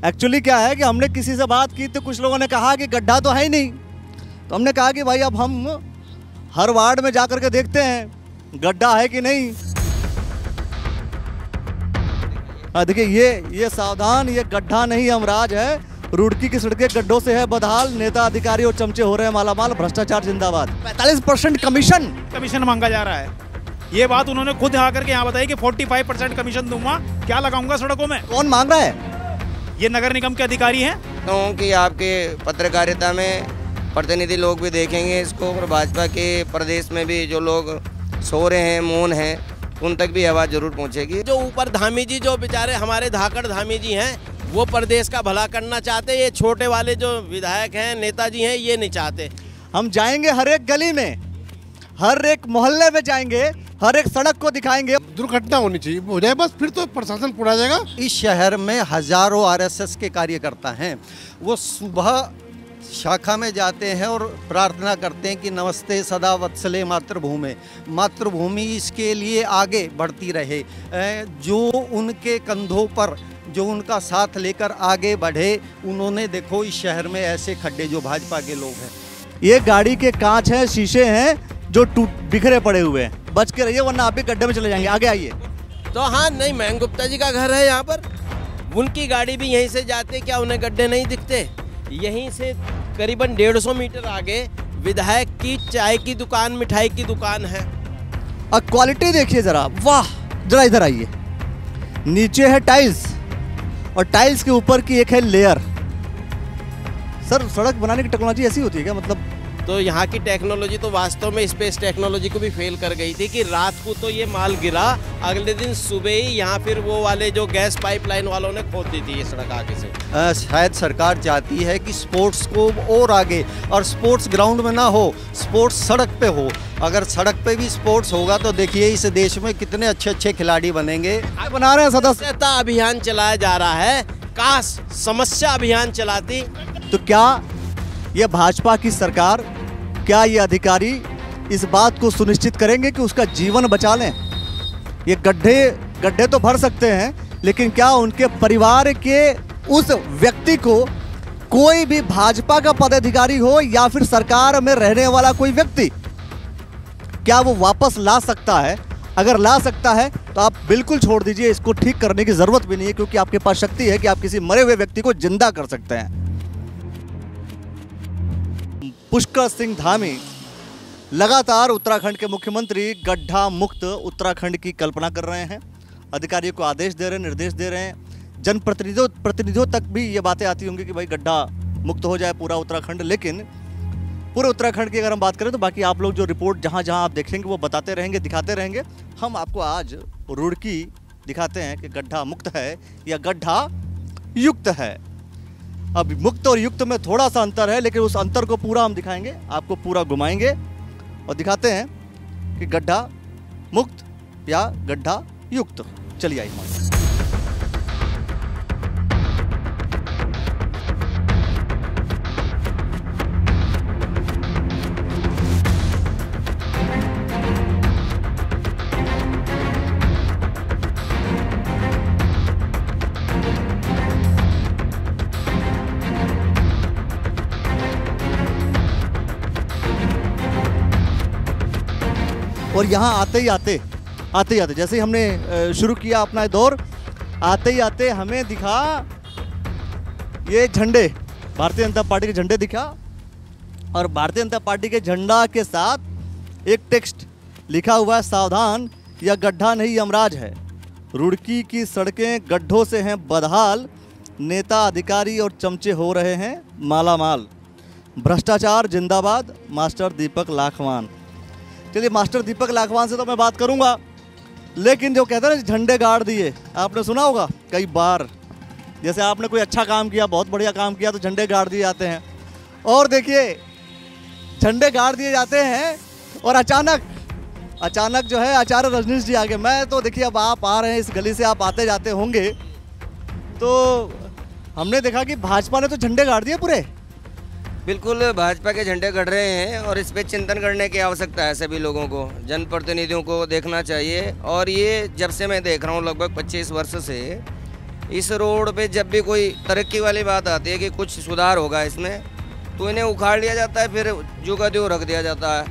Actually क्या है कि हमने किसी से बात की तो कुछ लोगों ने कहा कि गड्ढा तो है ही नहीं, तो हमने कहा कि भाई अब हम हर वार्ड में जाकर के देखते हैं गड्ढा है कि नहीं। देखिए ये सावधान, ये गड्ढा नहीं यमराज है। रुड़की की सड़कें गड्ढों से है बदहाल, नेता अधिकारी और चमचे हो रहे हैं मालामाल, भ्रष्टाचार जिंदाबाद। 45% कमीशन मांगा जा रहा है। ये बात उन्होंने खुद आकर के यहाँ बताई कि 45% कमीशन दूंगा, क्या लगाऊंगा सड़कों में। कौन मांग रहा है? ये नगर निगम के अधिकारी हैं। तो कि आपके पत्रकारिता में प्रतिनिधि लोग भी देखेंगे इसको, और भाजपा के प्रदेश में भी जो लोग सो रहे हैं, मौन हैं, उन तक भी आवाज़ जरूर पहुंचेगी। जो ऊपर धामी जी, जो बेचारे हमारे धाकड़ धामी जी हैं, वो प्रदेश का भला करना चाहते। ये छोटे वाले जो विधायक हैं, नेताजी हैं, ये नहीं चाहते। हम जाएंगे हर एक गली में, हर एक मोहल्ले में जाएंगे, हर एक सड़क को दिखाएंगे। दुर्घटना होनी चाहिए, हो जाए बस, फिर तो प्रशासन पूरा जाएगा। इस शहर में हजारों आरएसएस के कार्यकर्ता हैं। वो सुबह शाखा में जाते हैं और प्रार्थना करते हैं कि नमस्ते सदा वत्सले मातृभूमि, मातृभूमि इसके लिए आगे बढ़ती रहे। जो उनके कंधों पर, जो उनका साथ लेकर आगे बढ़े, उन्होंने देखो इस शहर में ऐसे खड्डे, जो भाजपा के लोग हैं। ये गाड़ी के कांच हैं, शीशे हैं जो बिखरे पड़े हुए हैं, बच के रहिए वरना आप भी गड्ढे में चले जाएंगे। आगे आइए। तो हाँ, नहीं, महंग गुप्ता जी का घर है यहाँ पर, उनकी गाड़ी भी यहीं से जाते, क्या उन्हें गड्ढे नहीं दिखते? यहीं से करीबन 150 मीटर आगे विधायक की चाय की दुकान, मिठाई की दुकान है। और क्वालिटी देखिए जरा, वाह! जरा इधर आइए। नीचे है टाइल्स और टाइल्स के ऊपर की एक है लेयर। सर, सड़क बनाने की टेक्नोलॉजी ऐसी होती है क्या? मतलब तो यहाँ की टेक्नोलॉजी तो वास्तव में स्पेस टेक्नोलॉजी को भी फेल कर गई थी कि रात को तो ये माल गिरा, अगले दिन सुबह ही यहाँ फिर वो वाले जो गैस पाइपलाइन वालों ने खोद दी थी ये सड़क आगे से। शायद सरकार चाहती है कि स्पोर्ट्स को और आगे, और स्पोर्ट्स ग्राउंड में ना हो, स्पोर्ट्स सड़क पे हो। अगर सड़क पे भी स्पोर्ट्स होगा तो देखिए इस देश में कितने अच्छे अच्छे खिलाड़ी बनेंगे। बना रहे हैं सदस्यता अभियान चलाया जा रहा है, काश समस्या अभियान चलाती। तो क्या ये भाजपा की सरकार, क्या ये अधिकारी इस बात को सुनिश्चित करेंगे कि उसका जीवन बचा लें? ये गड्ढे तो भर सकते हैं, लेकिन क्या उनके परिवार के उस व्यक्ति को, कोई भी भाजपा का पदाधिकारी हो या फिर सरकार में रहने वाला कोई व्यक्ति, क्या वो वापस ला सकता है? अगर ला सकता है तो आप बिल्कुल छोड़ दीजिए, इसको ठीक करने की जरूरत भी नहीं है, क्योंकि आपके पास शक्ति है कि आप किसी मरे हुए व्यक्ति को जिंदा कर सकते हैं। पुष्कर सिंह धामी लगातार उत्तराखंड के मुख्यमंत्री गड्ढा मुक्त उत्तराखंड की कल्पना कर रहे हैं। अधिकारियों को आदेश दे रहे हैं, निर्देश दे रहे हैं। जनप्रतिनिधियों तक भी ये बातें आती होंगी कि भाई गड्ढा मुक्त हो जाए पूरा उत्तराखंड। लेकिन पूरे उत्तराखंड की अगर हम बात करें तो बाकी आप लोग जो रिपोर्ट जहाँ जहाँ आप देखेंगे वो बताते रहेंगे, दिखाते रहेंगे। हम आपको आज रुड़की दिखाते हैं कि गड्ढा मुक्त है या गड्ढा युक्त है। अब मुक्त और युक्त में थोड़ा सा अंतर है, लेकिन उस अंतर को पूरा हम दिखाएंगे, आपको पूरा घुमाएंगे और दिखाते हैं कि गड्ढा मुक्त या गड्ढा युक्त। चलिए आइए। और यहाँ आते ही आते जैसे ही हमने शुरू किया अपना दौर, आते ही आते हमें दिखा ये झंडे, भारतीय जनता पार्टी के झंडे दिखा, और भारतीय जनता पार्टी के झंडा के साथ एक टेक्स्ट लिखा हुआ है, सावधान यह गड्ढा नहीं यमराज है। रुड़की की सड़कें गड्ढों से हैं बदहाल, नेता अधिकारी और चमचे हो रहे हैं मालामाल, भ्रष्टाचार जिंदाबाद, मास्टर दीपक लाखवान। चलिए, मास्टर दीपक लाखवान से तो मैं बात करूंगा, लेकिन जो कहते हैं ना झंडे गाड़ दिए, आपने सुना होगा कई बार। जैसे आपने कोई अच्छा काम किया, बहुत बढ़िया काम किया, तो झंडे गाड़ दिए जाते हैं। और देखिए, झंडे गाड़ दिए जाते हैं और अचानक जो है आचार्य रजनीश जी आगे। मैं तो देखिए, अब आप आ रहे हैं इस गली से, आप आते जाते होंगे, तो हमने देखा कि भाजपा ने तो झंडे गाड़ दिए पूरे। बिल्कुल, भाजपा के झंडे गड़ रहे हैं और इस पे चिंतन करने की आवश्यकता है। सभी लोगों को, जनप्रतिनिधियों को देखना चाहिए। और ये जब से मैं देख रहा हूँ लगभग 25 वर्ष से, इस रोड पे जब भी कोई तरक्की वाली बात आती है कि कुछ सुधार होगा इसमें, तो इन्हें उखाड़ लिया जाता है, फिर जो का त्यों रख दिया जाता है।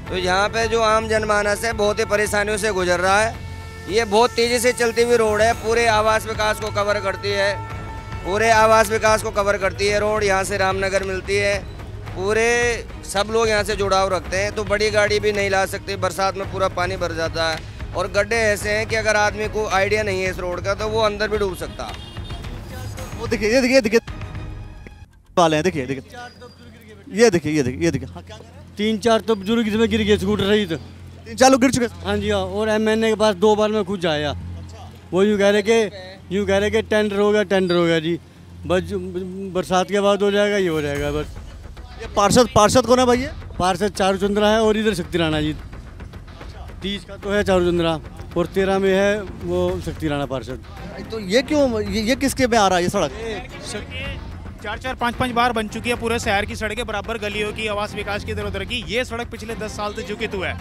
तो यहाँ पे जो आम जनमानस है बहुत ही परेशानियों से गुजर रहा है। ये बहुत तेज़ी से चलती हुई रोड है, पूरे आवास विकास को कवर करती है, पूरे आवास विकास को कवर करती है रोड। यहाँ से रामनगर मिलती है, पूरे सब लोग यहाँ से जुड़ाव रखते हैं। तो बड़ी गाड़ी भी नहीं ला सकती, बरसात में पूरा पानी भर जाता है और गड्ढे ऐसे हैं कि अगर आदमी को आइडिया नहीं है इस रोड का तो वो अंदर भी डूब सकता है। वो देखिए, ये देखिए वाले हैं, देखिए देखिए, ये देखिए, ये देखिए, ये देखिए। हाँ, क्या 3-4 तो बुजुर्ग इसमें गिर गए स्कूटर रही तो। 3-4 लोग गिर चुके। हाँ जी हाँ, और एमएनए के पास 2 बार में खुद जाया। वो यूँ कह रहे कि टेंडर हो गया जी, बस बरसात के बाद हो जाएगा, ये हो जाएगा बस। ये पार्षद कौन है भाई? ये पार्षद चारू चंद्रा है और इधर शक्ति राणा जी। 30 का तो है चारू चंद्रा और 13 में है वो शक्ति राणा पार्षद। तो ये क्यों, ये किसके में आ रहा है ये सड़क? 4-4, 5-5 बार बन चुकी है पूरे शहर की सड़कें, बराबर गलियों की, आवास विकास की इधर उधर की। ये सड़क पिछले 10 साल से झुकित हुआ है।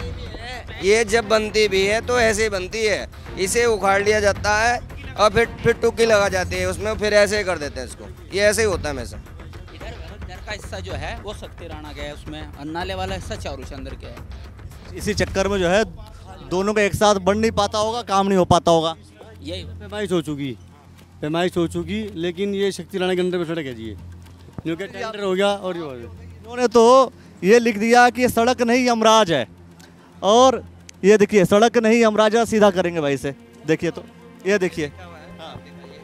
ये जब बनती भी है तो ऐसे ही बनती है, इसे उखाड़ लिया जाता है और फिर टुक्की लगा जाती है उसमें, फिर ऐसे ही कर देते हैं इसको। ये ऐसे ही होता है हमेशा। इधर का हिस्सा जो है वो शक्ति राणा का है, उसमें अन्नाले वाला हिस्सा चारू चंद्र का है। इसी चक्कर में जो है दोनों का एक साथ बढ़ नहीं पाता होगा, काम नहीं हो पाता होगा। यही पैमाइश हो चुकी, लेकिन ये शक्ति राणा के अंदर में सड़क है जी, क्योंकि टेंडर हो गया। और इन्होंने तो ये लिख दिया कि सड़क नहीं यमराज है, और ये देखिए सड़क नहीं यमराज है, सीधा करेंगे भाई से। देखिए तो ये देखिए,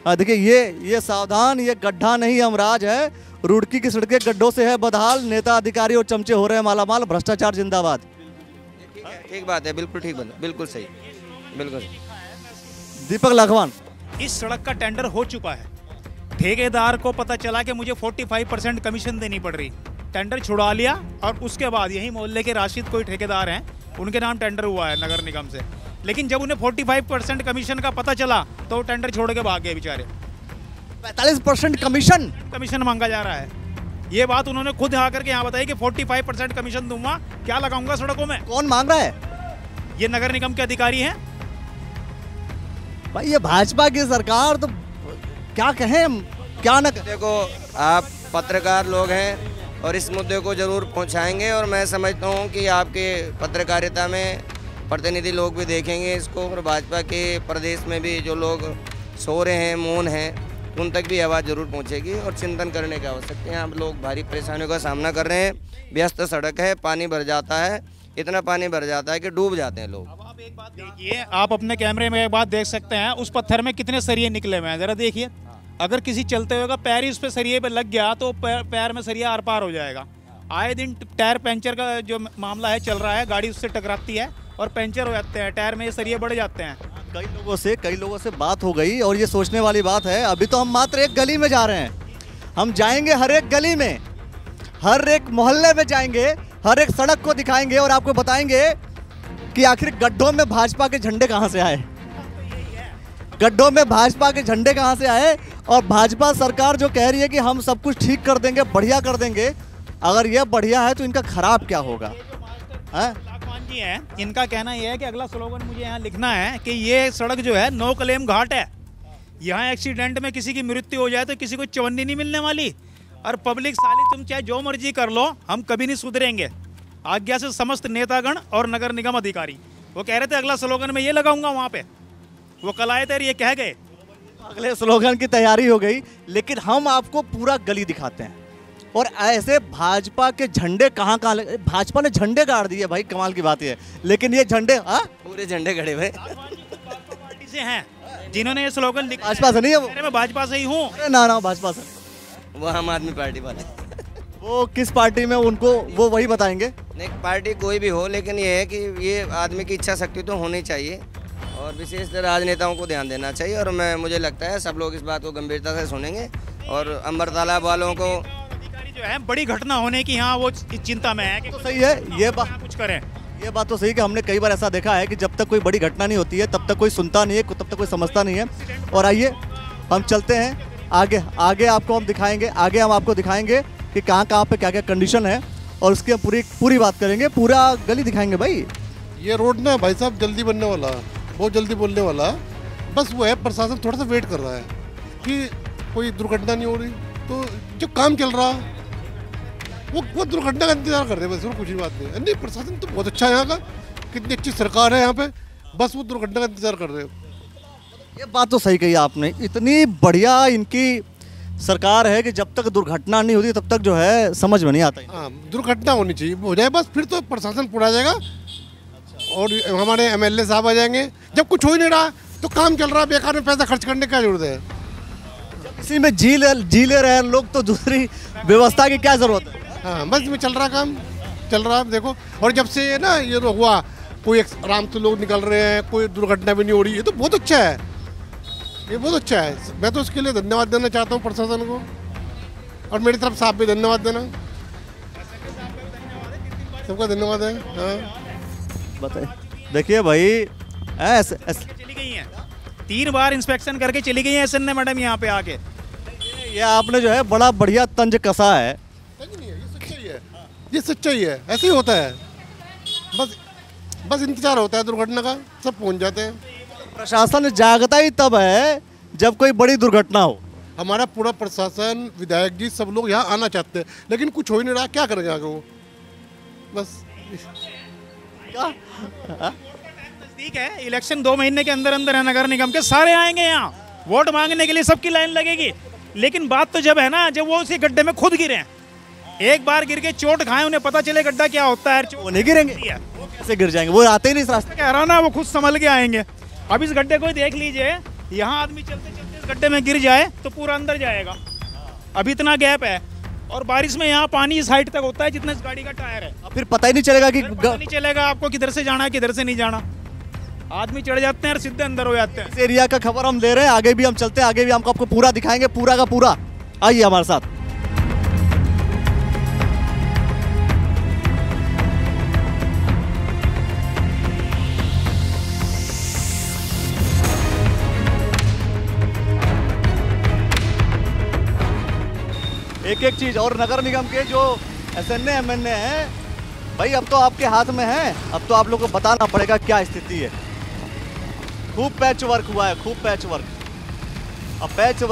हाँ देखिए, ये सावधान, ये गड्ढा नहीं यमराज है, रुड़की की सड़कें गड्ढों से है बदहाल, नेता अधिकारी और चमचे हो रहे हैं मालामाल, भ्रष्टाचार जिंदाबाद। ठीक बात है, बिल्कुल ठीक बात, बिल्कुल सही, बिल्कुल। दीपक लाखवान, इस सड़क का टेंडर हो चुका है, ठेकेदार को पता चला कि मुझे 45% कमीशन देनी पड़ रही, टेंडर छुड़ा लिया और उसके बाद यही मोहल्ले के राशिद कोई ठेकेदार हैं, उनके नाम टेंडर हुआ है नगर निगम से। लेकिन जब उन्हें 45% कमीशन का पता चला तो टेंडर छोड़ के भाग गए बेचारे। 45% कमीशन मांगा जा रहा है। ये बात उन्होंने खुद आकर के यहाँ बताई कि 45% कमीशन दूंगा, क्या लगाऊंगा सड़कों में। कौन मांग रहा है? ये नगर निगम के अधिकारी हैं। भाई ये भाजपा की सरकार, तो क्या कहें क्या न कहें। देखो, आप पत्रकार लोग हैं और इस मुद्दे को जरूर पहुंचाएंगे, और मैं समझता हूं कि आपके पत्रकारिता में प्रतिनिधि लोग भी देखेंगे इसको, और भाजपा के प्रदेश में भी जो लोग सो रहे हैं, मौन हैं, उन तक भी आवाज़ जरूर पहुंचेगी और चिंतन करने की आवश्यकता है। आप लोग भारी परेशानियों का सामना कर रहे हैं, व्यस्त सड़क है, पानी भर जाता है, इतना पानी भर जाता है कि डूब जाते हैं लोग। अब आप एक बात देखिए, आप अपने कैमरे में एक बात देख सकते हैं, उस पत्थर में कितने सरिये निकले हुए हैं, जरा देखिए। अगर किसी चलते हुए का पैर ही उस पर सरिये पे लग गया तो पैर में सरिया आर पार हो जाएगा। आए दिन टायर पंचर का जो मामला है चल रहा है, गाड़ी उससे टकराती है और पंचर हो जाते हैं, टायर में ये सरिये बढ़ जाते हैं। कई लोगों से बात हो गई, और ये सोचने वाली बात है, अभी तो हम मात्र एक गली में जा रहे हैं, हम जाएंगे हर एक गली में, हर एक मोहल्ले में जाएंगे, हर एक सड़क को दिखाएंगे और आपको बताएंगे कि आखिर गड्ढों में भाजपा के झंडे कहां से आए, गड्ढों में भाजपा के झंडे कहां से आए। और भाजपा सरकार जो कह रही है कि हम सब कुछ ठीक कर देंगे, बढ़िया कर देंगे, अगर ये बढ़िया है तो इनका खराब क्या होगा? लाखवान जी हैं, इनका कहना यह है कि अगला स्लोगन मुझे यहाँ लिखना है कि ये सड़क जो है नो क्लेम घाट है, यहाँ एक्सीडेंट में किसी की मृत्यु हो जाए तो किसी को चवन्नी नहीं मिलने वाली, और पब्लिक साली तुम चाहे जो मर्जी कर लो, हम कभी नहीं सुधरेंगे। आज्ञा से समस्त नेतागण और नगर निगम अधिकारी। वो कह रहे थे अगला स्लोगन में ये लगाऊंगा, वहाँ पे वो कल आए थे, ये कह गए। अगले स्लोगन की तैयारी हो गई, लेकिन हम आपको पूरा गली दिखाते हैं। और ऐसे भाजपा के झंडे कहाँ भाजपा ने झंडे गाड़ दिए भाई, कमाल की बात है। लेकिन ये झंडे पूरे झंडे खड़े हुए पार्टी से हैं जिन्होंने ये स्लोगन लिखा। भाजपा से नहीं है वो? मैं भाजपा से ही हूँ। ना भाजपा से, वो आम आदमी पार्टी वाले। वो किस पार्टी में, उनको वो वही बताएंगे। नहीं, पार्टी कोई भी हो, लेकिन ये है कि ये आदमी की इच्छा शक्ति तो होनी चाहिए, और विशेष राजनेताओं को ध्यान देना चाहिए। और मुझे लगता है सब लोग इस बात को गंभीरता से सुनेंगे, और अंबर तालाब वालों को अधिकारी जो है बड़ी घटना होने की यहाँ वो चिंता में है कि तो सही है ये बात, कुछ करें। ये बात तो सही कि हमने कई बार ऐसा देखा है कि जब तक कोई बड़ी घटना नहीं होती है तब तक कोई सुनता नहीं है, तब तक कोई समझता नहीं है। और आइए हम चलते हैं आगे आपको हम दिखाएंगे, आगे हम आपको दिखाएंगे कि कहाँ पे क्या क्या कंडीशन है, और उसकी हम पूरी बात करेंगे, पूरा गली दिखाएंगे भाई। ये रोड ना भाई साहब जल्दी बनने वाला है, बहुत जल्दी बोलने वाला है, बस वो है प्रशासन थोड़ा सा वेट कर रहा है। कि कोई दुर्घटना नहीं हो रही, तो जो काम चल रहा वो दुर्घटना का इंतजार कर रहे हैं बस, और कुछ ही बात नहीं। नहीं, प्रशासन तो बहुत अच्छा है यहाँ का, कितनी अच्छी सरकार है यहाँ पे, बस वो दुर्घटना का इंतजार कर रहे हैं। ये बात तो सही कही आपने, इतनी बढ़िया इनकी सरकार है कि जब तक दुर्घटना नहीं होती तब तक जो है समझ में नहीं आता। हाँ, दुर्घटना होनी चाहिए, हो जाए बस, फिर तो प्रशासन पुरा जाएगा और हमारे एमएलए साहब आ जाएंगे। जब कुछ हो ही नहीं रहा तो काम चल रहा है, बेकार में पैसा खर्च करने की जरूरत है। इसी में जी ले रहे हैं लोग, तो दूसरी व्यवस्था की क्या जरूरत है। हाँ, बस में चल रहा काम, चल रहा है देखो। और जब से ना ये हुआ, कोई आराम से लोग निकल रहे हैं, कोई दुर्घटना भी नहीं हो रही, ये तो बहुत अच्छा है, ये बहुत अच्छा है। मैं तो उसके लिए धन्यवाद देना चाहता हूँ प्रशासन को, और मेरी तरफ से आप भी धन्यवाद देना, सबका धन्यवाद है। हाँ बताइए, देखिए भाई चली गई हैं, 3 बार इंस्पेक्शन करके चली गई हैं एसएन मैडम यहाँ पे आके। ये आपने जो है बड़ा बढ़िया तंज कसा है। नहीं है, ये सच्चाई है, ये सच्चाई है, ऐसे ही होता है, बस इंतजार होता है दुर्घटना का, सब पहुंच जाते हैं। प्रशासन जागता ही तब है जब कोई बड़ी दुर्घटना हो। हमारा पूरा प्रशासन, विधायक जी, सब लोग यहाँ आना चाहते हैं, लेकिन कुछ हो ही नहीं रहा, क्या करेंगे आगे वो, बस। नजदीक है, इलेक्शन 2 महीने के अंदर अंदर है, नगर निगम के सारे आएंगे यहाँ वोट मांगने के लिए, सबकी लाइन लगेगी। लेकिन बात तो जब है ना, जब वो उसी गड्ढे में खुद गिरे, एक बार गिर के चोट खाए, उन्हें पता चले गड्ढा क्या होता है, वो नहीं गिरेंगे, वो कैसे गिर जाएंगे, वो आते ही नहीं इस रास्ते। कह रहा ना, वो खुद संभल के आएंगे। अब इस गड्ढे को देख लीजिए, यहाँ आदमी चलते चलते इस गड्ढे में गिर जाए तो पूरा अंदर जाएगा, अभी इतना गैप है, और बारिश में यहाँ पानी इस हाइट तक होता है जितना इस गाड़ी का टायर है। फिर पता ही नहीं चलेगा कि पता नहीं चलेगा आपको किधर से जाना है किधर से नहीं जाना, आदमी चढ़ जाते हैं और सीधे अंदर हो जाते हैं। इस एरिया का खबर हम ले रहे हैं, आगे भी हम चलते हैं, आगे भी हमको आपको पूरा दिखाएंगे, पूरा का पूरा। आइए हमारे साथ। एक एक चीज, और नगर निगम के जो एसएनए एमएनए हैं भाई, अब तो आपके हाथ में है, अब तो आप लोगों को बताना पड़ेगा क्या स्थिति है। खूब पैच वर्क हुआ है, खूब पैच वर्क। अब पैच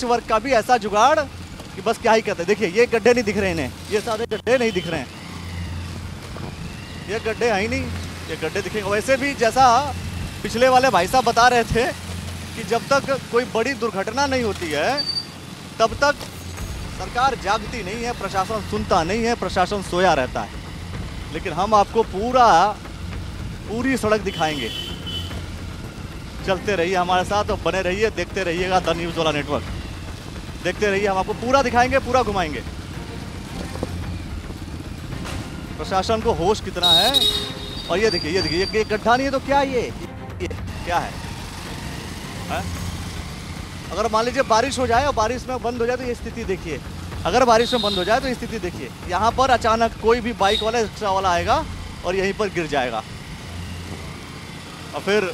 वर्क का भी ऐसा जुगाड़ कि बस क्या ही कहते हैं। देखिए ये गड्ढे नहीं दिख रहे इन्हें, ये सारे गड्ढे नहीं दिख रहे हैं, ये गड्ढे है ही नहीं, ये गड्ढे दिखेंगे। वैसे भी जैसा पिछले वाले भाई साहब बता रहे थे कि जब तक कोई बड़ी दुर्घटना नहीं होती है तब तक सरकार जागती नहीं है, प्रशासन सुनता नहीं है, प्रशासन सोया रहता है। लेकिन हम आपको पूरी सड़क दिखाएंगे, चलते रहिए हमारे साथ और बने रहिए, देखते रहिएगा द न्यूज़ वाला नेटवर्क, देखते रहिए, हम आपको पूरा दिखाएंगे, पूरा घुमाएंगे। प्रशासन को होश कितना है। और ये देखिए, ये गड्ढा नहीं है तो क्या ये क्या है? अगर मान लीजिए बारिश हो जाए और बारिश में बंद हो जाए तो ये स्थिति देखिए, अगर बारिश में बंद हो जाए तो ये स्थिति देखिए, यहाँ पर अचानक कोई भी बाइक वाला, रिक्शा वाला आएगा और यहीं पर गिर जाएगा। और फिर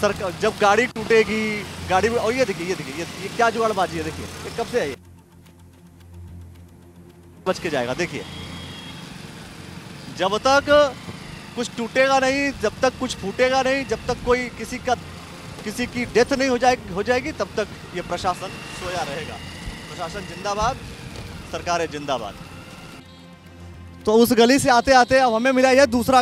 सरकार जब गाड़ी टूटेगी, गाड़ी में, और ये देखिए ये क्या जुगाड़बाजी है, देखिए ये कब से है, ये बच के जाएगा। देखिए जब तक कुछ टूटेगा नहीं, जब तक कुछ फूटेगा नहीं, जब तक कोई किसी की डेथ नहीं हो जाएगी तब तक ये प्रशासन सोया रहेगा। प्रशासन जिंदाबाद, सरकारें जिंदाबाद। तो उस गली से आते आते अब हमें मिला यह दूसरा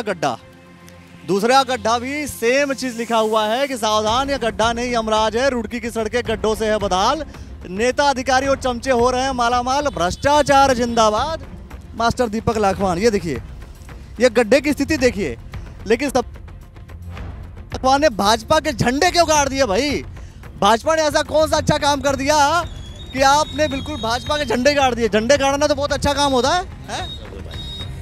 गड्ढा भी सेम चीज लिखा हुआ है कि सावधान, यह गड्ढा नहीं यमराज है, रुड़की की सड़कें गड्ढों से है बदहाल, नेता अधिकारी और चमचे हो रहे हैं मालामाल, भ्रष्टाचार जिंदाबाद, मास्टर दीपक लाखवान। ये देखिए, ये गड्ढे की स्थिति देखिए। लेकिन सब लाखवान ने भाजपा के झंडे क्यों गाड़ दिए भाई? भाजपा ने ऐसा कौन सा अच्छा काम कर दिया कि आपने बिल्कुल भाजपा के झंडे गाड़ दिए? झंडे गाड़ना तो बहुत अच्छा काम होता है?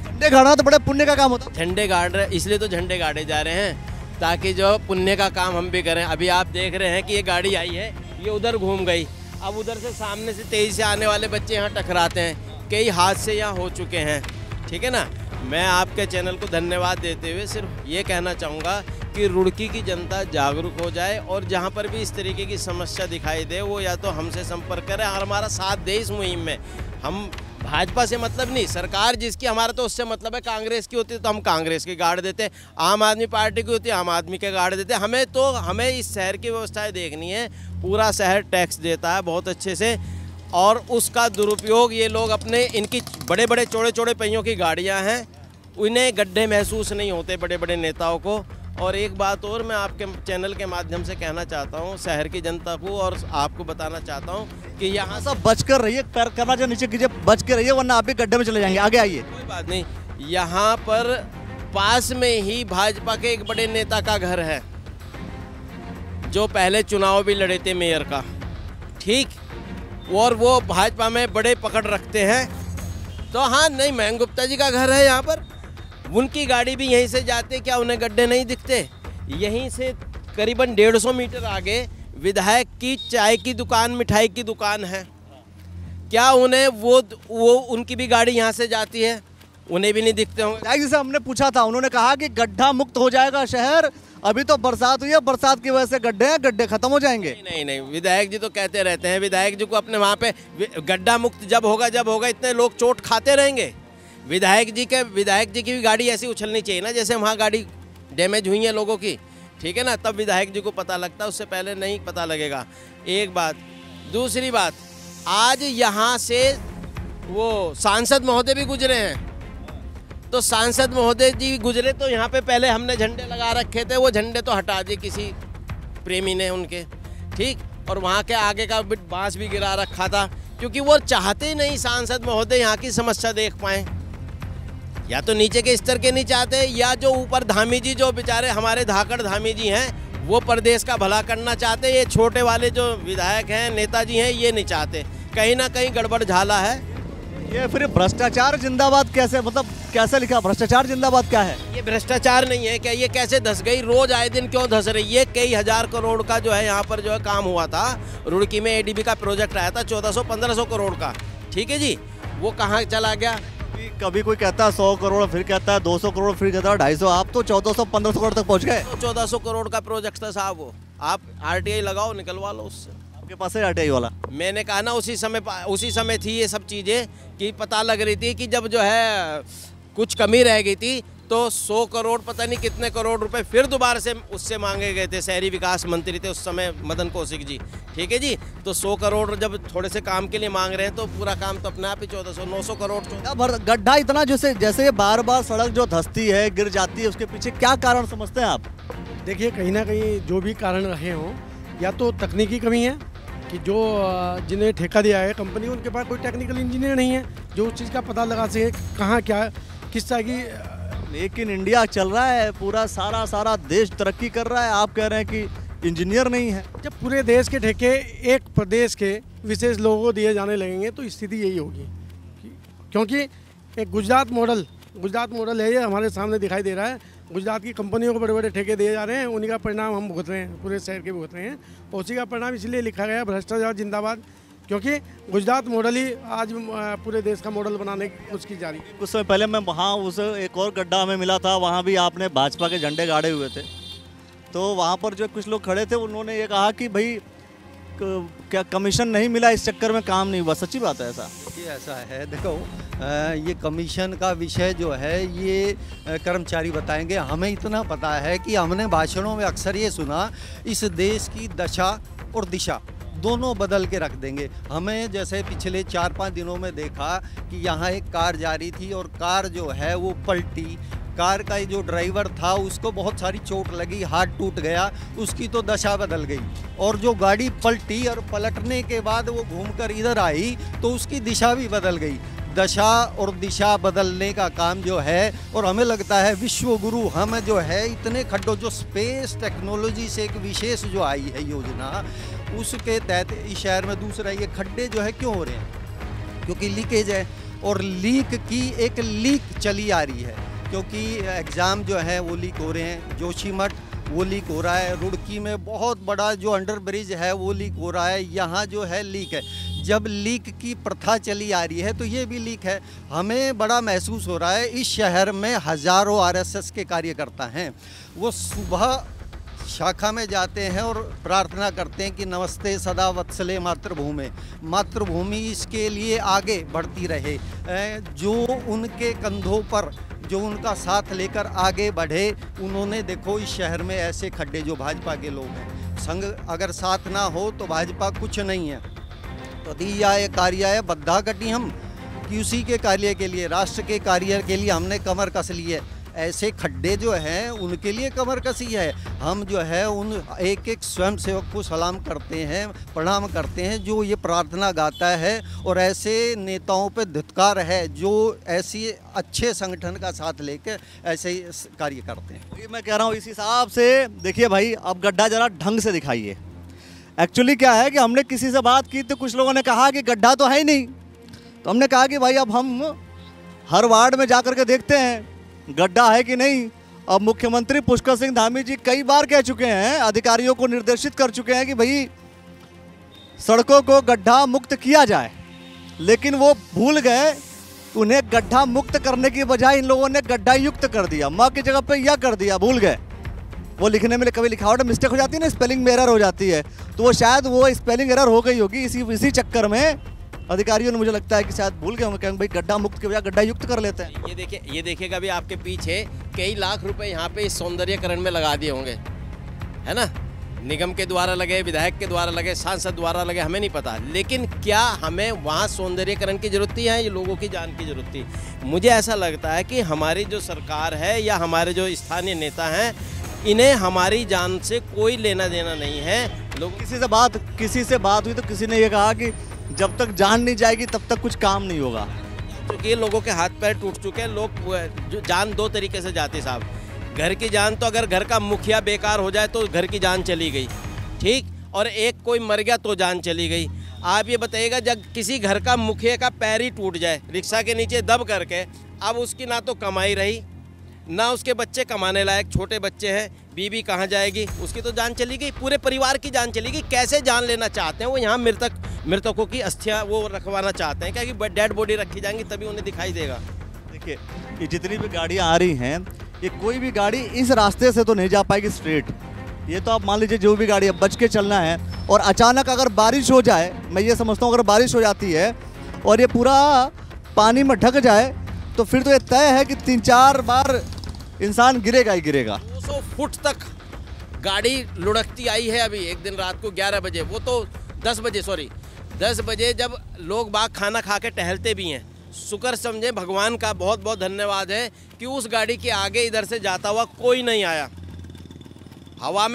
झंडे गाड़ना तो बड़े पुण्य का काम होता है। झंडे गाड़ रहे, इसलिए तो झंडे गाड़े जा रहे हैं ताकि जो पुण्य का काम हम भी करें। अभी आप देख रहे हैं कि ये गाड़ी आई है, ये उधर घूम गई, अब उधर से सामने से तेज से आने वाले बच्चे यहाँ टकराते हैं, कई हादसे यहाँ हो चुके हैं, ठीक है ना। मैं आपके चैनल को धन्यवाद देते हुए सिर्फ ये कहना चाहूँगा कि रुड़की की जनता जागरूक हो जाए और जहाँ पर भी इस तरीके की समस्या दिखाई दे वो या तो हमसे संपर्क करें और हमारा साथ दे इस मुहिम में। हम भाजपा से मतलब नहीं, सरकार जिसकी हमारा तो उससे मतलब है। कांग्रेस की होती तो हम कांग्रेस की गाड़ देते, आम आदमी पार्टी की होती आम आदमी के गाड़ देते। हमें इस शहर की व्यवस्थाएं देखनी है, पूरा शहर टैक्स देता है बहुत अच्छे से, और उसका दुरुपयोग ये लोग अपने, इनकी बड़े बड़े चौड़े चौड़े पहियों की गाड़ियां हैं, उन्हें गड्ढे महसूस नहीं होते बड़े बड़े नेताओं को। और एक बात और मैं आपके चैनल के माध्यम से कहना चाहता हूँ शहर की जनता को, और आपको बताना चाहता हूँ कि यहाँ सब बच कर रहिए, पैर करना जो नीचे कीजिए, बच के रहिए वरना आप भी गड्ढे में चले जाएंगे। आगे आइए। कोई बात नहीं, यहाँ पर पास में ही भाजपा के एक बड़े नेता का घर है जो पहले चुनाव भी लड़े थे मेयर का, ठीक, और वो भाजपा में बड़े पकड़ रखते हैं। तो हाँ, नहीं, मयंक गुप्ता जी का घर है यहाँ पर, उनकी गाड़ी भी यहीं से जाते, क्या उन्हें गड्ढे नहीं दिखते? यहीं से करीबन 150 मीटर आगे विधायक की चाय की दुकान, मिठाई की दुकान है, क्या उन्हें वो उनकी भी गाड़ी यहाँ से जाती है? उन्हें भी नहीं दिखते होंगे। जैसे हमने पूछा था, उन्होंने कहा कि गड्ढा मुक्त हो जाएगा शहर, अभी तो बरसात हुई है, बरसात की वजह से गड्ढे हैं, गड्ढे खत्म हो जाएंगे। नहीं नहीं, विधायक जी तो कहते रहते हैं, विधायक जी को अपने वहाँ पे गड्ढा मुक्त जब होगा इतने लोग चोट खाते रहेंगे। विधायक जी की भी गाड़ी ऐसी उछलनी चाहिए ना, जैसे वहाँ गाड़ी डैमेज हुई है लोगों की, ठीक है ना, तब विधायक जी को पता लगता है, उससे पहले नहीं पता लगेगा। एक बात। दूसरी बात, आज यहाँ से वो सांसद महोदय भी गुजरे हैं, तो सांसद महोदय जी गुजरे तो यहाँ पे पहले हमने झंडे लगा रखे थे, वो झंडे तो हटा दिए किसी प्रेमी ने उनके, ठीक, और वहाँ के आगे का बांस भी गिरा रखा था, क्योंकि वो चाहते ही नहीं सांसद महोदय यहाँ की समस्या देख पाएँ, या तो नीचे के स्तर के नहीं चाहते, या जो ऊपर धामी जी, जो बेचारे हमारे धाकड़ धामी जी हैं, वो प्रदेश का भला करना चाहते। ये छोटे वाले जो विधायक हैं, नेताजी हैं, ये नहीं चाहते, कहीं ना कहीं गड़बड़ झाला है। ये फिर भ्रष्टाचार जिंदाबाद कैसे, मतलब कैसे लिखा भ्रष्टाचार जिंदाबाद क्या है? ये भ्रष्टाचार नहीं है क्या? ये कैसे धस गई? रोज आए दिन क्यों धस रही है? कई हजार करोड़ का जो है यहाँ पर जो है काम हुआ था, रुड़की में एडीबी का प्रोजेक्ट आया था 1400-1500 करोड़ का, ठीक है जी, वो कहाँ चला गया? कभी कोई कहता है 100 करोड़, फिर कहता है 200 करोड़, फिर कहता है 250, आप तो 1400-1500 करोड़ तक पहुंच गए। 1400 करोड़ का प्रोजेक्ट था साहब, वो आप आरटीआई लगाओ, निकलवा लो उससे। आपके पास है आरटीआई वाला? मैंने कहा ना, उसी समय थी ये सब चीज़ें, कि पता लग रही थी कि जब जो है कुछ कमी रह गई थी, तो 100 करोड़ पता नहीं कितने करोड़ रुपए फिर दोबारा से उससे मांगे गए थे। शहरी विकास मंत्री थे उस समय मदन कौशिक जी, ठीक है जी, तो 100 करोड़ जब थोड़े से काम के लिए मांग रहे हैं, तो पूरा काम तो अपने आप ही 1400-900 करोड़। गड्ढा इतना जैसे बार बार सड़क जो धंसती है, गिर जाती है, उसके पीछे क्या कारण समझते हैं आप? देखिए, कहीं ना कहीं जो भी कारण रहे हों, या तो तकनीकी कमी है कि जो जिन्हें ठेका दिया है कंपनी, उनके पास कोई टेक्निकल इंजीनियर नहीं है जो उस चीज़ का पता लगा सके कहाँ क्या किस तरह की। लेकिन इंडिया चल रहा है, पूरा सारा देश तरक्की कर रहा है, आप कह रहे हैं कि इंजीनियर नहीं है। जब पूरे देश के ठेके एक प्रदेश के विशेष लोगों को दिए जाने लगेंगे तो स्थिति यही होगी, क्योंकि एक गुजरात मॉडल है, ये हमारे सामने दिखाई दे रहा है। गुजरात की कंपनियों को बड़े बड़े ठेके दिए जा रहे हैं, उन्हीं का परिणाम हम भुगत रहे हैं, पूरे शहर के भुगत रहे हैं, और उसी का परिणाम इसलिए लिखा गया भ्रष्टाचार जिंदाबाद, क्योंकि गुजरात मॉडल ही आज पूरे देश का मॉडल बनाने की कोशिश की जा रही है। कुछ समय पहले मैं वहाँ उस एक और गड्ढा हमें मिला था, वहाँ भी आपने भाजपा के झंडे गाड़े हुए थे, तो वहाँ पर जो कुछ लोग खड़े थे उन्होंने ये कहा कि भाई क्या कमीशन नहीं मिला, इस चक्कर में काम नहीं हुआ। सच्ची बात है ऐसा? ऐसा है, देखो ये कमीशन का विषय जो है ये कर्मचारी बताएंगे। हमें इतना पता है कि हमने भाषणों में अक्सर ये सुना, इस देश की दशा और दिशा दोनों बदल के रख देंगे। हमें जैसे पिछले 4-5 दिनों में देखा कि यहाँ एक कार जा रही थी और कार जो है वो पलटी, कार का जो ड्राइवर था उसको बहुत सारी चोट लगी, हाथ टूट गया, उसकी तो दशा बदल गई, और जो गाड़ी पलटी और पलटने के बाद वो घूमकर इधर आई तो उसकी दिशा भी बदल गई। दशा और दिशा बदलने का काम जो है, और हमें लगता है विश्व गुरु हम जो है इतने खड्डों, जो स्पेस टेक्नोलॉजी से एक विशेष जो आई है योजना, उसके तहत इस शहर में दूसरा ये खड्डे जो है क्यों हो रहे हैं? क्योंकि लीकेज है, और लीक की एक लीक चली आ रही है, क्योंकि एग्ज़ाम जो है वो लीक हो रहे हैं, जोशीमठ वो लीक हो रहा है, रुड़की में बहुत बड़ा जो अंडर ब्रिज है वो लीक हो रहा है, यहाँ जो है लीक है। जब लीक की प्रथा चली आ रही है तो ये भी लीक है। हमें बड़ा महसूस हो रहा है, इस शहर में हज़ारों आरएसएस के कार्यकर्ता हैं, वो सुबह शाखा में जाते हैं और प्रार्थना करते हैं कि नमस्ते सदा वत्सले मातृभूमि इसके लिए आगे बढ़ती रहे, जो उनके कंधों पर जो उनका साथ लेकर आगे बढ़े। उन्होंने देखो इस शहर में ऐसे खड्डे, जो भाजपा के लोग हैं संघ अगर साथ ना हो तो भाजपा कुछ नहीं है। तदीयाय कार्याय बद्धा कटी हम कि उसी के कार्य के लिए, राष्ट्र के कार्य के लिए हमने कमर कस ली है। ऐसे खड्डे जो हैं उनके लिए कमर कसी है। हम जो है उन एक एक स्वयं सेवक को सलाम करते हैं, प्रणाम करते हैं जो ये प्रार्थना गाता है, और ऐसे नेताओं पे धिक्कार है जो ऐसी अच्छे संगठन का साथ लेकर ऐसे कार्य करते हैं। ये मैं कह रहा हूँ इस हिसाब से देखिए भाई, अब गड्ढा जरा ढंग से दिखाइए। एक्चुअली क्या है कि हमने किसी से बात की तो कुछ लोगों ने कहा कि गड्ढा तो है ही नहीं, तो हमने कहा कि भाई अब हम हर वार्ड में जा कर के देखते हैं गड्ढा है कि नहीं। अब मुख्यमंत्री पुष्कर सिंह धामी जी कई बार कह चुके हैं, अधिकारियों को निर्देशित कर चुके हैं कि भाई सड़कों को गड्ढा मुक्त किया जाए, लेकिन वो भूल गए। उन्हें गड्ढा मुक्त करने की बजाय इन लोगों ने गड्ढा युक्त कर दिया, माँ की जगह पे यह कर दिया, भूल गए। वो लिखने में कभी लिखावट मिस्टेक हो जाती है ना, स्पेलिंग में एरर हो जाती है, तो वो शायद वो स्पेलिंग एरर हो गई होगी। इसी चक्कर में अधिकारियों ने, मुझे लगता है कि शायद भूल गए होंगे, कहेंगे भाई गड्ढा मुक्त के बजाय गड्ढा युक्त कर लेते हैं। ये देखिएगा भी आपके पीछे कई लाख रुपए यहाँ पे इस सौंदर्यकरण में लगा दिए होंगे, है ना। निगम के द्वारा लगे, विधायक के द्वारा लगे, सांसद द्वारा लगे, हमें नहीं पता, लेकिन क्या हमें वहाँ सौंदर्यकरण की जरूरत थी, है ये लोगों की जान की जरूरत थी। मुझे ऐसा लगता है कि हमारी जो सरकार है या हमारे जो स्थानीय नेता हैं, इन्हें हमारी जान से कोई लेना देना नहीं है। लोग किसी से बात हुई तो किसी ने ये कहा कि जब तक जान नहीं जाएगी तब तक कुछ काम नहीं होगा, क्योंकि लोगों के हाथ पैर टूट चुके हैं। लोग जान दो तरीके से जाती साहब। घर की जान तो अगर घर का मुखिया बेकार हो जाए तो घर की जान चली गई, ठीक, और एक कोई मर गया तो जान चली गई। आप ये बताइएगा जब किसी घर का मुखिया का पैर ही टूट जाए रिक्शा के नीचे दब करके, अब उसकी ना तो कमाई रही, ना उसके बच्चे कमाने लायक, छोटे बच्चे हैं, बीवी कहाँ जाएगी, उसकी तो जान चली गई, पूरे परिवार की जान चली गई। कैसे जान लेना चाहते हैं वो? यहाँ मृतकों की अस्थियाँ वो रखवाना चाहते हैं, क्या कि डेड बॉडी रखी जाएंगी तभी उन्हें दिखाई देगा। देखिए ये जितनी भी गाड़ियाँ आ रही हैं, ये कोई भी गाड़ी इस रास्ते से तो नहीं जा पाएगी स्ट्रेट। ये तो आप मान लीजिए जो भी गाड़ी है बच के चलना है, और अचानक अगर बारिश हो जाए, मैं ये समझता हूँ अगर बारिश हो जाती है और ये पूरा पानी में ढक जाए तो फिर तो ये तय है कि 3-4 बार इंसान गिरेगा ही गिरेगा। 200 फुट तक गाड़ी लुढ़कती आई है अभी एक दिन रात को 11 बजे, वो तो 10 बजे जब लोग बाग खाना खा के टहलते भी हैं। शुक्र समझे भगवान का, बहुत बहुत धन्यवाद है कि उस गाड़ी के आगे इधर से जाता हुआ कोई नहीं आया। हवा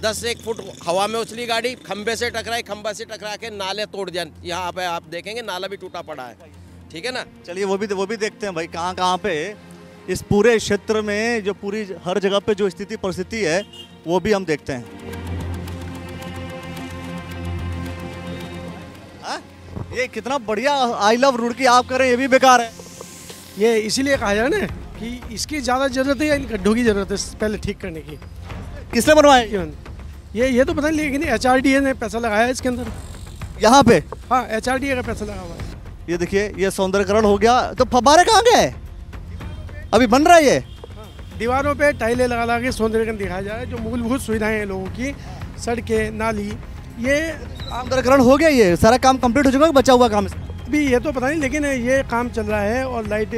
10 से 1 फुट हवा में उछली गाड़ी, खंबे से टकराई, खंबा से टकरा के नाले तोड़ दिया। यहाँ पे आप देखेंगे नाला भी टूटा पड़ा है, ठीक है ना। चलिए वो भी देखते हैं भाई कहाँ पे इस पूरे क्षेत्र में जो पूरी हर जगह पे जो स्थिति परिस्थिति है वो भी हम देखते हैं। ये कितना बढ़िया आई लव रुड़की आप करें, ये भी बेकार है। ये इसीलिए कहा जाए ना कि इसकी ज़्यादा ज़रूरत है या इन गड्ढों की ज़रूरत है पहले ठीक करने की। किसने बनवाए ये तो पता नहीं, लेकिन HRDA ने पैसा लगाया है इसके अंदर यहाँ पे। हाँ, HRDA का पैसा लगा हुआ है। ये देखिए ये सौंदर्यकरण हो गया, तो फव्वारे कहाँ गए? अभी बन रहा है ये। दीवारों पे टाइलें लगा के सौंदर्यकरण दिखाया जा रहा है। जो मूलभूत सुविधाएं हैं लोगों की, सड़कें, नाली, ये सौंदर्यकरण हो गया, ये सारा काम कंप्लीट हो चुका है, बचा हुआ काम अभी ये तो पता नहीं, लेकिन ये काम चल रहा है और लाइट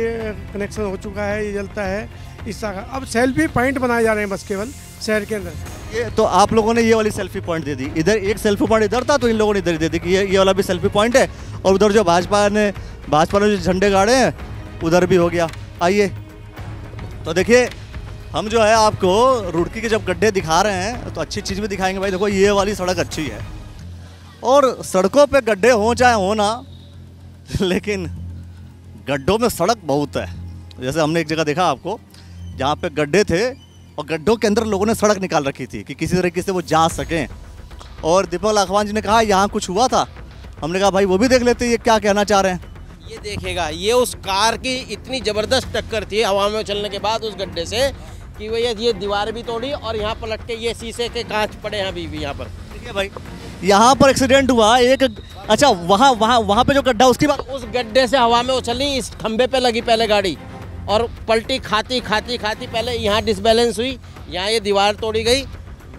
कनेक्शन हो चुका है, ये जलता है इस तरह। अब सेल्फी पॉइंट बनाए जा रहे हैं बस केवल शहर के अंदर। ये तो आप लोगों ने ये वाली सेल्फी पॉइंट दे दी, इधर एक सेल्फी पॉइंट इधर था तो इन लोगों ने इधर दे दी कि ये वाला भी सेल्फी पॉइंट है, और उधर जो भाजपा ने जो झंडे गाड़े हैं उधर भी हो गया। आइए तो देखिए हम जो है आपको रुड़की के जब गड्ढे दिखा रहे हैं तो अच्छी चीज़ भी दिखाएंगे। भाई देखो ये वाली सड़क अच्छी है, और सड़कों पे गड्ढे हो चाहे हो ना, लेकिन गड्ढों में सड़क बहुत है। जैसे हमने एक जगह देखा आपको जहाँ पे गड्ढे थे और गड्ढों के अंदर लोगों ने सड़क निकाल रखी थी कि किसी तरीके से वो जा सकें। और दीपक लाखवान जी ने कहा यहाँ कुछ हुआ था, हमने कहा भाई वो भी देख लेते ये क्या कहना चाह रहे हैं। ये देखेगा, ये उस कार की इतनी ज़बरदस्त टक्कर थी हवा में उछलने के बाद उस गड्ढे से कि वो ये दीवार भी तोड़ी और यहाँ पलट के ये शीशे के कांच पड़े हैं अभी भी यहाँ पर। ठीक है भाई, यहाँ पर एक्सीडेंट हुआ एक, अच्छा वहाँ पे जो गड्ढा उसकी बात, उस गड्ढे से हवा में उछली, इस खंबे पे लगी पहले गाड़ी और पलटी खाती पहले यहाँ डिसबैलेंस हुई, यहाँ ये दीवार तोड़ी गई,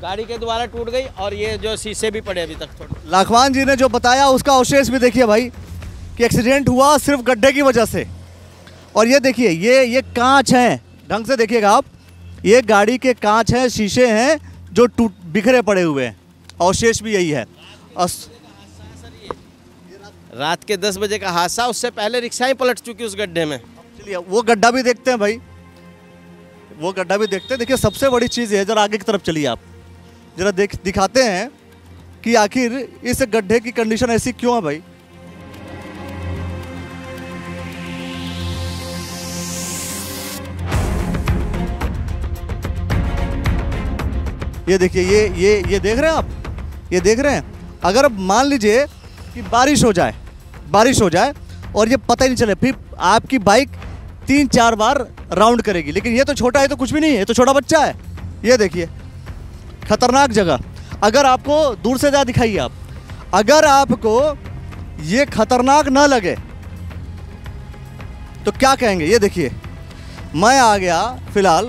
गाड़ी के द्वारा टूट गई और ये जो शीशे भी पड़े अभी तक थोड़े। लाखवान जी ने जो बताया उसका अवशेष भी देखिए भाई कि एक्सीडेंट हुआ सिर्फ गड्ढे की वजह से। और ये देखिए ये कांच हैं, ढंग से देखिएगा आप, ये गाड़ी के कांच हैं, शीशे हैं जो बिखरे पड़े हुए हैं। अवशेष भी यही है। रात के 10 बजे का हादसा, उससे पहले रिक्शाएं पलट चुकी उस गड्ढे में। चलिए वो गड्ढा भी देखते हैं भाई, वो गड्ढा भी देखते हैं। देखिए सबसे बड़ी चीज़ है, जरा आगे की तरफ चलिए आप, जरा दिखाते हैं कि आखिर इस गड्ढे की कंडीशन ऐसी क्यों है भाई। ये देखिए, ये देख रहे हैं आप, ये देख रहे हैं। अगर अब मान लीजिए कि बारिश हो जाए और ये पता ही नहीं चले, फिर आपकी बाइक 3-4 बार राउंड करेगी। लेकिन ये तो छोटा है, तो कुछ भी नहीं है, ये तो छोटा बच्चा है। ये देखिए खतरनाक जगह। अगर आपको दूर से ज़्यादा दिखाइए आप, अगर आपको ये खतरनाक ना लगे तो क्या कहेंगे। ये देखिए मैं आ गया फिलहाल,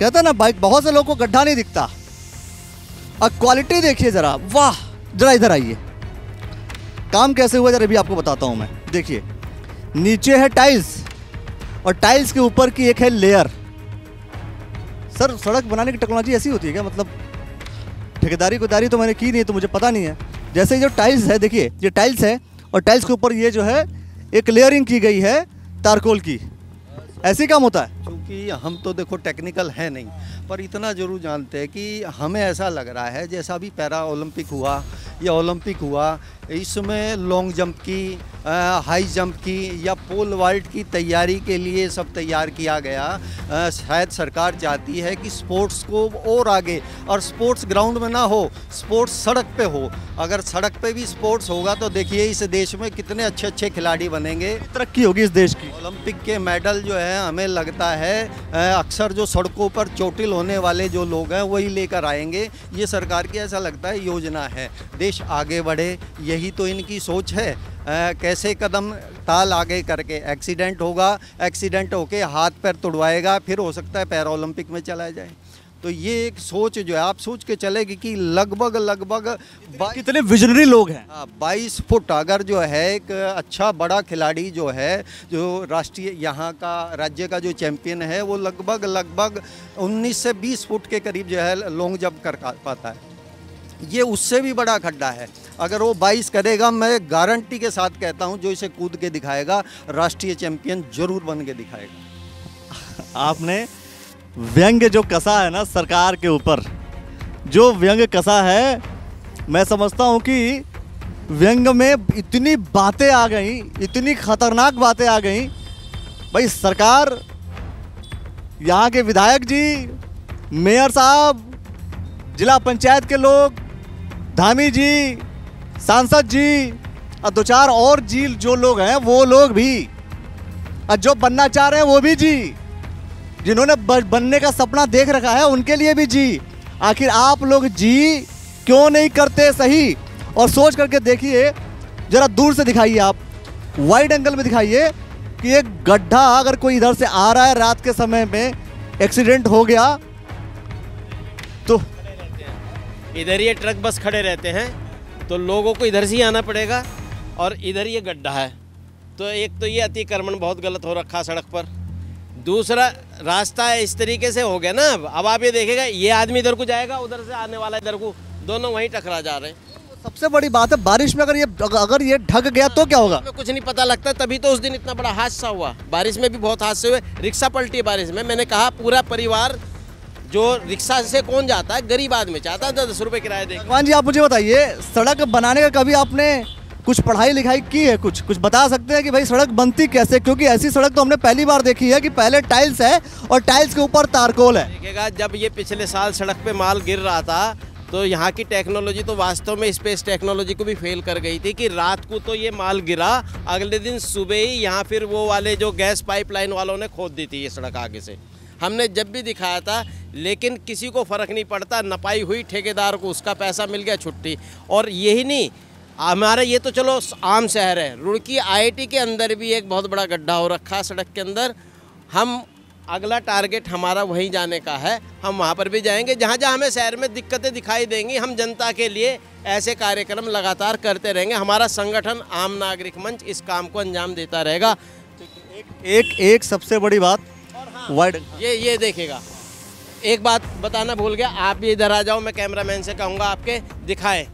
कहता ना बाइक, बहुत से लोगों को गड्ढा नहीं दिखता। अब क्वालिटी देखिए जरा, वाह। जरा इधर आइए, काम कैसे हुआ जरा भी आपको बताता हूँ मैं। देखिए नीचे है टाइल्स और टाइल्स के ऊपर की एक है लेयर। सर सड़क बनाने की टेक्नोलॉजी ऐसी होती है क्या? मतलब ठेकेदारी तो मैंने की नहीं, तो मुझे पता नहीं है। जैसे जो टाइल्स है, देखिए ये टाइल्स है और टाइल्स के ऊपर ये जो है एक लेयरिंग की गई है तारकोल की। ऐसे काम होता है। क्योंकि हम तो देखो टेक्निकल है नहीं, पर इतना ज़रूर जानते हैं कि हमें ऐसा लग रहा है जैसा अभी पैरा ओलंपिक हुआ या ओलंपिक हुआ, इसमें लॉन्ग जंप की, हाई जंप की या पोल वाल्ट की तैयारी के लिए सब तैयार किया गया। शायद सरकार चाहती है कि स्पोर्ट्स को और आगे, और स्पोर्ट्स ग्राउंड में ना हो, स्पोर्ट्स सड़क पे हो। अगर सड़क पे भी स्पोर्ट्स होगा तो देखिए इस देश में कितने अच्छे अच्छे खिलाड़ी बनेंगे, तरक्की होगी इस देश की। ओलंपिक के मेडल जो है हमें लगता है अक्सर जो सड़कों पर चोटिल होने वाले जो लोग हैं वही लेकर आएंगे। ये सरकार की ऐसा लगता है योजना है, देश आगे बढ़े, यही तो इनकी सोच है। कैसे कदम ताल आगे करके एक्सीडेंट होगा, एक्सीडेंट होके हाथ पैर तुड़वाएगा, फिर हो सकता है पैरा ओलंपिक में चला जाए। तो ये एक सोच जो है, आप सोच के चलेगी कि लगभग कितने विजनरी लोग हैं। 22 फुट अगर जो है एक अच्छा बड़ा खिलाड़ी जो है, जो राष्ट्रीय यहाँ का राज्य का जो चैंपियन है, वो लगभग 19 से 20 फुट के करीब जो है लॉन्ग जंप कर पाता है। ये उससे भी बड़ा खड्डा है। अगर वो 22 करेगा, मैं गारंटी के साथ कहता हूँ जो इसे कूद के दिखाएगा राष्ट्रीय चैंपियन जरूर बन के दिखाएगा। आपने व्यंग्य जो कसा है ना सरकार के ऊपर, जो व्यंग्य कसा है, मैं समझता हूँ कि व्यंग्य में इतनी बातें आ गई, इतनी खतरनाक बातें आ गई। भाई सरकार, यहाँ के विधायक जी, मेयर साहब, जिला पंचायत के लोग, धामी जी, सांसद जी और 2-4 और जी जो लोग हैं वो लोग भी, और जो बनना चाह रहे हैं वो भी जी, जिन्होंने बनने का सपना देख रखा है उनके लिए भी जी। आखिर आप लोग जी क्यों नहीं करते सही? और सोच करके देखिए, जरा दूर से दिखाइए आप, वाइड एंगल में दिखाइए कि एक गड्ढा अगर कोई इधर से आ रहा है रात के समय में, एक्सीडेंट हो गया तो इधर ये ट्रक बस खड़े रहते हैं तो लोगों को इधर से ही आना पड़ेगा, और इधर ये गड्ढा है। तो एक तो ये अतिक्रमण बहुत गलत हो रखा सड़क पर, दूसरा रास्ता इस तरीके से हो गया ना। अब आप ये देखेगा, ये आदमी इधर को जाएगा, उधर से आने वाला इधर को, दोनों वहीं टकरा जा रहे हैं। सबसे बड़ी बात है बारिश में अगर ये ढक गया तो क्या होगा? कुछ नहीं पता लगता, तभी तो उस दिन इतना बड़ा हादसा हुआ। बारिश में भी बहुत हादसे हुए, रिक्शा पलटी बारिश में। मैंने कहा पूरा परिवार, जो रिक्शा से कौन जाता है, गरीब आदमी चाहता है 10 रुपए किराया दे। भगवान जी आप मुझे बताइए, सड़क बनाने का कभी आपने कुछ पढ़ाई लिखाई की है? कुछ बता सकते हैं कि भाई सड़क बनती कैसे? क्योंकि ऐसी सड़क तो हमने पहली बार देखी है कि पहले टाइल्स है और टाइल्स के ऊपर तारकोल है। देखिएगा, जब ये पिछले साल सड़क पे माल गिर रहा था तो यहाँ की टेक्नोलॉजी तो वास्तव में स्पेस टेक्नोलॉजी को भी फेल कर गई थी कि रात को तो ये माल गिरा, अगले दिन सुबह ही यहाँ फिर वो वाले जो गैस पाइपलाइन वालों ने खोद दी थी ये सड़क आगे से। हमने जब भी दिखाया था, लेकिन किसी को फ़र्क नहीं पड़ता। नपाई हुई ठेकेदार को उसका पैसा मिल गया, छुट्टी। और यही नहीं, हमारा ये तो चलो आम शहर है, रुड़की IIT के अंदर भी एक बहुत बड़ा गड्ढा हो रखा सड़क के अंदर। हम अगला टारगेट हमारा वहीं जाने का है, हम वहाँ पर भी जाएंगे। जहाँ जहाँ हमें शहर में दिक्कतें दिखाई देंगी, हम जनता के लिए ऐसे कार्यक्रम लगातार करते रहेंगे। हमारा संगठन आम नागरिक मंच इस काम को अंजाम देता रहेगा। एक सबसे बड़ी बात, वाइड ये देखेगा, एक बात बताना भूल गया, आप भी इधर आ जाओ, मैं कैमरामैन से कहूँगा आपके दिखाए।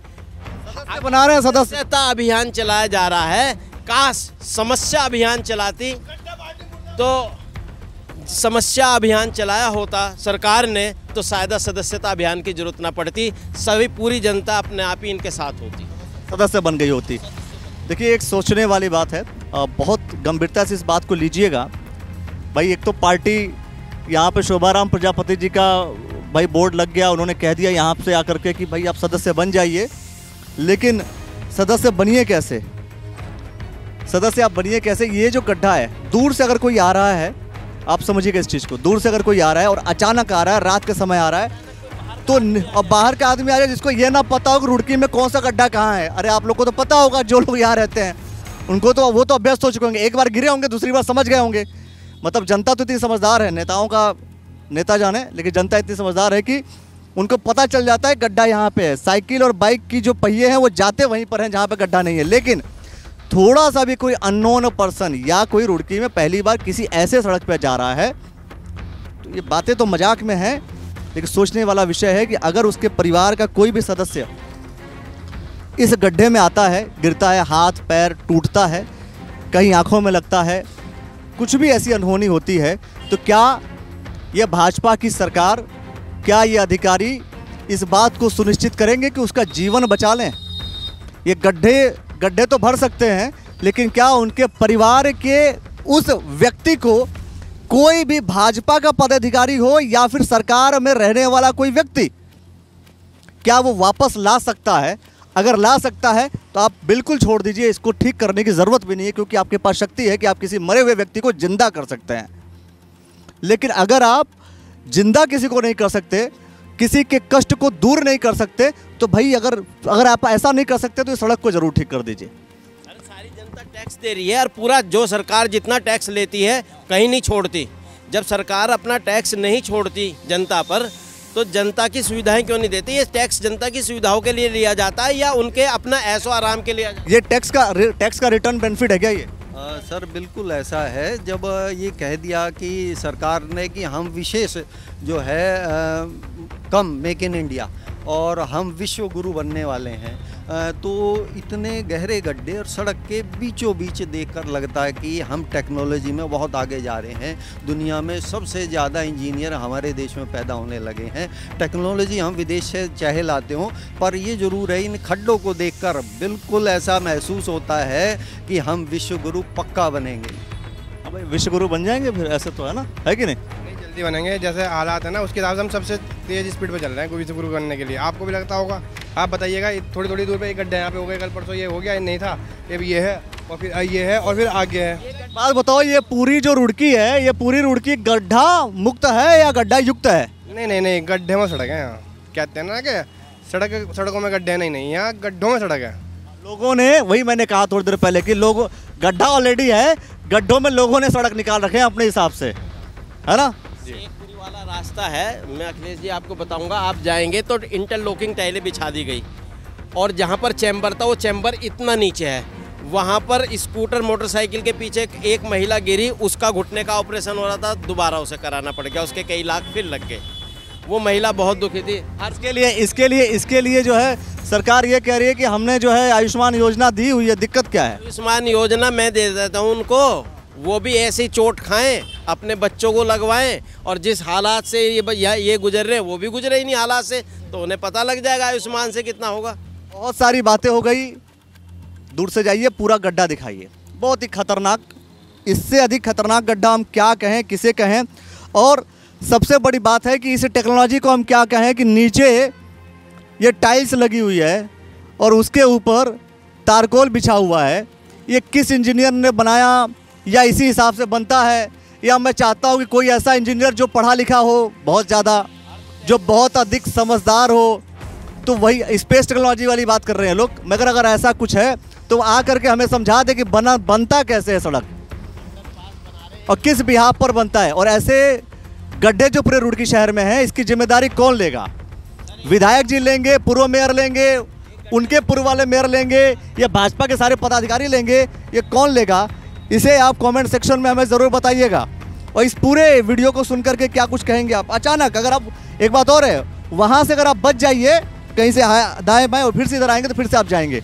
बना रहे हैं सदस्य। सदस्यता अभियान चलाया जा रहा है, काश समस्या अभियान चलाती तो समस्या अभियान चलाया होता सरकार ने तो शायद सदस्यता अभियान की जरूरत ना पड़ती, सभी पूरी जनता अपने आप ही इनके साथ होती, सदस्य बन गई होती। देखिए एक सोचने वाली बात है, बहुत गंभीरता से इस बात को लीजिएगा भाई। एक तो पार्टी यहाँ पे शोभाराम प्रजापति जी का भाई बोर्ड लग गया, उन्होंने कह दिया यहाँ से आकर के कि भाई आप सदस्य बन जाइए, लेकिन सदस्य बनिए कैसे, सदस्य आप बनिए कैसे? ये जो गड्ढा है, दूर से अगर कोई आ रहा है, आप समझिएगा इस चीज़ को, दूर से अगर कोई आ रहा है और अचानक आ रहा है, रात के समय आ रहा है, तो अब बाहर का आदमी आ जाए जिसको ये ना पता हो कि रुड़की में कौन सा गड्ढा कहाँ है। अरे आप लोग को तो पता होगा, जो लोग यहाँ रहते हैं उनको तो वो तो अभ्यस्त हो चुके होंगे, एक बार गिरे होंगे दूसरी बार समझ गए होंगे। मतलब जनता तो इतनी समझदार है, नेताओं का नेता जाने, लेकिन जनता इतनी समझदार है कि उनको पता चल जाता है गड्ढा यहाँ पे है। साइकिल और बाइक की जो पहिए हैं वो जाते वहीं पर हैं जहाँ पे गड्ढा नहीं है, लेकिन थोड़ा सा भी कोई अननोन पर्सन या कोई रुड़की में पहली बार किसी ऐसे सड़क पे जा रहा है तो ये बातें तो मजाक में हैं, लेकिन सोचने वाला विषय है कि अगर उसके परिवार का कोई भी सदस्य इस गड्ढे में आता है, गिरता है, हाथ पैर टूटता है, कहीं आंखों में लगता है, कुछ भी ऐसी अनहोनी होती है, तो क्या ये भाजपा की सरकार, क्या ये अधिकारी इस बात को सुनिश्चित करेंगे कि उसका जीवन बचा लें? ये गड्ढे तो भर सकते हैं, लेकिन क्या उनके परिवार के उस व्यक्ति को कोई भी भाजपा का पदाधिकारी हो या फिर सरकार में रहने वाला कोई व्यक्ति, क्या वो वापस ला सकता है? अगर ला सकता है तो आप बिल्कुल छोड़ दीजिए, इसको ठीक करने की ज़रूरत भी नहीं है, क्योंकि आपके पास शक्ति है कि आप किसी मरे हुए व्यक्ति को जिंदा कर सकते हैं। लेकिन अगर आप जिंदा किसी को नहीं कर सकते, किसी के कष्ट को दूर नहीं कर सकते, तो भाई अगर आप ऐसा नहीं कर सकते तो इस सड़क को जरूर ठीक कर दीजिए। सारी जनता टैक्स दे रही है और पूरा जो सरकार जितना टैक्स लेती है कहीं नहीं छोड़ती। जब सरकार अपना टैक्स नहीं छोड़ती जनता पर, तो जनता की सुविधाएं क्यों नहीं देती? ये टैक्स जनता की सुविधाओं के लिए लिया जाता है या उनके अपना ऐशो आराम के लिए? ये टैक्स का रिटर्न बेनिफिट है क्या ये? सर बिल्कुल ऐसा है। जब ये कह दिया कि सरकार ने कि हम विशेष जो है कम मेक इन इंडिया और हम विश्व गुरु बनने वाले हैं, तो इतने गहरे गड्ढे और सड़क के बीचों बीच देखकर लगता है कि हम टेक्नोलॉजी में बहुत आगे जा रहे हैं। दुनिया में सबसे ज़्यादा इंजीनियर हमारे देश में पैदा होने लगे हैं। टेक्नोलॉजी हम विदेश से चाहे लाते हों, पर ये ज़रूर है इन खड्डों को देखकर बिल्कुल ऐसा महसूस होता है कि हम विश्व गुरु पक्का बनेंगे। अब विश्व गुरु बन जाएंगे फिर, ऐसे तो है ना, है कि नहीं? जल्दी बनेंगे, जैसे हालात है ना उसके हिसाब से हम सबसे तेज स्पीड पे चल रहे हैं विश्व गुरु बनने के लिए। आपको भी लगता होगा, आप बताइएगा, थोड़ी थोड़ी दूर पे एक गड्ढा यहाँ पे हो गया, कल परसों ये हो गया, ये नहीं था, ये है और फिर ये है और फिर आगे है। बात बताओ, ये पूरी जो रुड़की है, ये पूरी रुड़की गड्ढा मुक्त है या गड्ढा युक्त है? नहीं, गड्ढे में सड़क है यहाँ। कहते हैं ना कि सड़कों में गड्ढे नहीं, यहाँ गड्ढों में सड़क है। लोगों ने, वही मैंने कहा थोड़ी देर पहले कि लोग गड्ढा ऑलरेडी है, गड्ढों में लोगों ने सड़क निकाल रखे हैं अपने हिसाब से, है ना? एक पूरी वाला रास्ता है, मैं अखिलेश जी आपको बताऊंगा, आप जाएंगे तो इंटरलॉकिंग टाइलें बिछा दी गई और जहां पर चैम्बर था वो चैम्बर इतना नीचे है, वहां पर स्कूटर मोटरसाइकिल के पीछे एक महिला गिरी, उसका घुटने का ऑपरेशन हो रहा था, दोबारा उसे कराना पड़ गया, उसके कई लाख फिर लग गए। वो महिला बहुत दुखी थी। इसके लिए जो है सरकार ये कह रही है कि हमने जो है आयुष्मान योजना दी हुई है, दिक्कत क्या है? आयुष्मान योजना मैं दे देता हूँ उनको, वो भी ऐसी चोट खाएं, अपने बच्चों को लगवाएं, और जिस हालात से ये गुजर रहे हैं वो भी गुजरे ही नहीं हालात से, तो उन्हें पता लग जाएगा आयुष्मान से कितना होगा। बहुत सारी बातें हो गई, दूर से जाइए, पूरा गड्ढा दिखाइए, बहुत ही खतरनाक, इससे अधिक खतरनाक गड्ढा हम क्या कहें, किसे कहें? और सबसे बड़ी बात है कि इस टेक्नोलॉजी को हम क्या कहें कि नीचे ये टाइल्स लगी हुई है और उसके ऊपर तारकोल बिछा हुआ है। ये किस इंजीनियर ने बनाया या इसी हिसाब से बनता है, या मैं चाहता हूँ कि कोई ऐसा इंजीनियर जो पढ़ा लिखा हो बहुत ज़्यादा, जो बहुत अधिक समझदार हो, तो वही स्पेस टेक्नोलॉजी वाली बात कर रहे हैं लोग। मगर अगर ऐसा कुछ है तो आ करके हमें समझा दे कि बनता कैसे है सड़क और किस बिहाफ पर बनता है। और ऐसे गड्ढे जो पूरे रुड़की शहर में है, इसकी जिम्मेदारी कौन लेगा? विधायक जी लेंगे, पूर्व मेयर लेंगे, उनके पूर्व वाले मेयर लेंगे, या भाजपा के सारे पदाधिकारी लेंगे? ये कौन लेगा? इसे आप कमेंट सेक्शन में हमें ज़रूर बताइएगा। और इस पूरे वीडियो को सुन करके क्या कुछ कहेंगे आप? अचानक अगर आप एक बात और है, वहां से अगर आप बच जाइए कहीं से दाएं बाएं और फिर से इधर आएंगे तो फिर से आप जाएंगे।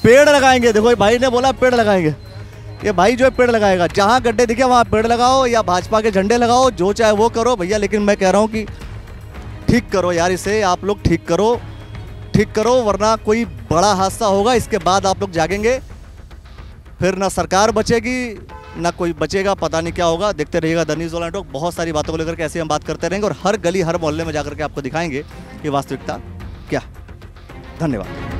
पेड़ लगाएंगे, देखो भाई ने बोला पेड़ लगाएंगे, ये भाई जो है पेड़ लगाएगा। जहां गड्ढे दिखे वहां पेड़ लगाओ या भाजपा के झंडे लगाओ, जो चाहे वो करो भैया, लेकिन मैं कह रहा हूं कि ठीक करो यार, इसे आप लोग ठीक करो वरना कोई बड़ा हादसा होगा। इसके बाद आप लोग जागेंगे, फिर ना सरकार बचेगी ना कोई बचेगा, पता नहीं क्या होगा। देखते रहिएगा द न्यूज़ ऑनलाइन टॉक। बहुत सारी बातों को लेकर के ऐसे हम बात करते रहेंगे और हर गली हर मोहल्ले में जाकर के आपको दिखाएंगे कि वास्तविकता क्या। धन्यवाद।